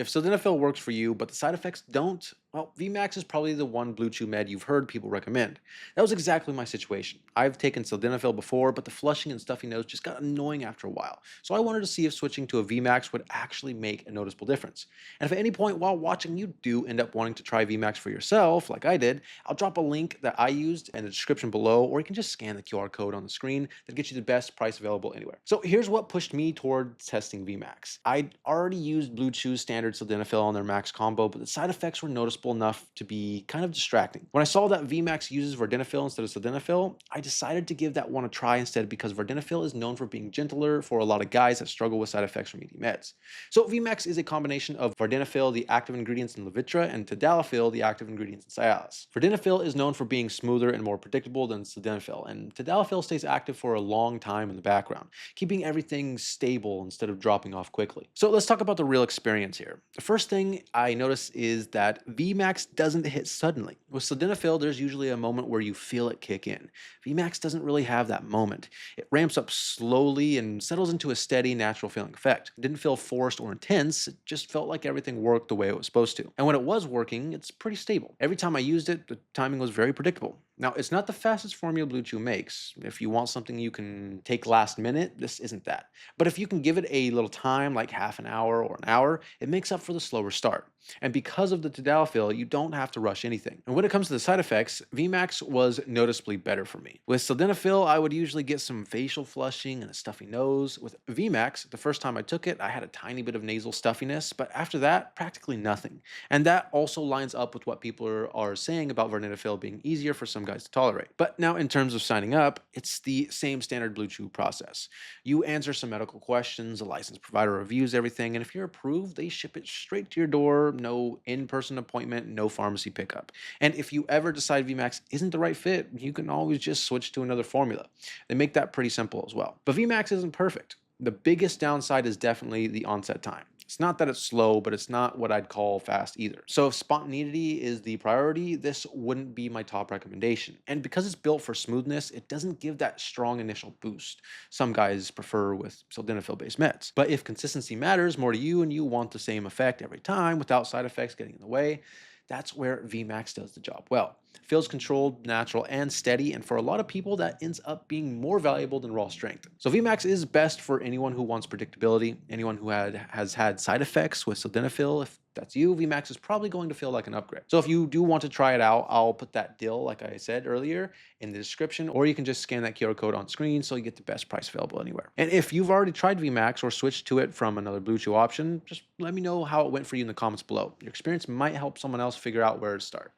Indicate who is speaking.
Speaker 1: If sildenafil works for you, but the side effects don't, well, VMAX is probably the one BlueChew med you've heard people recommend. That was exactly my situation. I've taken sildenafil before, but the flushing and stuffy nose just got annoying after a while. So I wanted to see if switching to a VMAX would actually make a noticeable difference. And if at any point while watching you do end up wanting to try VMAX for yourself, like I did, I'll drop a link that I used in the description below, or you can just scan the QR code on the screen that gets you the best price available anywhere. So here's what pushed me toward testing VMAX. I'd already used BlueChew's standard sildenafil on their Max combo, but the side effects were noticeable enough to be kind of distracting. When I saw that VMAX uses Vardenafil instead of sildenafil, I decided to give that one a try instead because Vardenafil is known for being gentler for a lot of guys that struggle with side effects from eating meds. So VMAX is a combination of Vardenafil, the active ingredients in Levitra, and Tadalafil, the active ingredients in Cialis. Vardenafil is known for being smoother and more predictable than sildenafil, and Tadalafil stays active for a long time in the background, keeping everything stable instead of dropping off quickly. So let's talk about the real experience here. The first thing I notice is that VMAX doesn't hit suddenly. With sildenafil, there's usually a moment where you feel it kick in. VMAX doesn't really have that moment. It ramps up slowly and settles into a steady, natural feeling effect. It didn't feel forced or intense, it just felt like everything worked the way it was supposed to. And when it was working, it's pretty stable. Every time I used it, the timing was very predictable. Now, it's not the fastest formula BlueChew makes. If you want something you can take last minute, this isn't that. But if you can give it a little time, like half an hour or an hour, it makes up for the slower start. And because of the tadalafil, you don't have to rush anything. And when it comes to the side effects, VMAX was noticeably better for me. With sildenafil, I would usually get some facial flushing and a stuffy nose. With VMAX, the first time I took it, I had a tiny bit of nasal stuffiness, but after that, practically nothing. And that also lines up with what people are saying about Vardenafil being easier for some guys to tolerate. But now in terms of signing up, it's the same standard BlueChew process. You answer some medical questions, a licensed provider reviews everything, and if you're approved, they ship it straight to your door, no in-person appointment, no pharmacy pickup. And if you ever decide VMAX isn't the right fit, you can always just switch to another formula. They make that pretty simple as well. But VMAX isn't perfect. The biggest downside is definitely the onset time. It's not that it's slow, but it's not what I'd call fast either. So if spontaneity is the priority, this wouldn't be my top recommendation. And because it's built for smoothness, it doesn't give that strong initial boost some guys prefer with sildenafil-based meds. But if consistency matters more to you and you want the same effect every time without side effects getting in the way, that's where VMAX does the job well. Feels controlled, natural, and steady, and for a lot of people, that ends up being more valuable than raw strength. So VMAX is best for anyone who wants predictability, anyone who has had side effects with sildenafil. If that's you, VMAX is probably going to feel like an upgrade. So if you do want to try it out, I'll put that deal, like I said earlier, in the description, or you can just scan that QR code on screen so you get the best price available anywhere. And if you've already tried VMAX or switched to it from another BlueChew option, just let me know how it went for you in the comments below. Your experience might help someone else figure out where to start.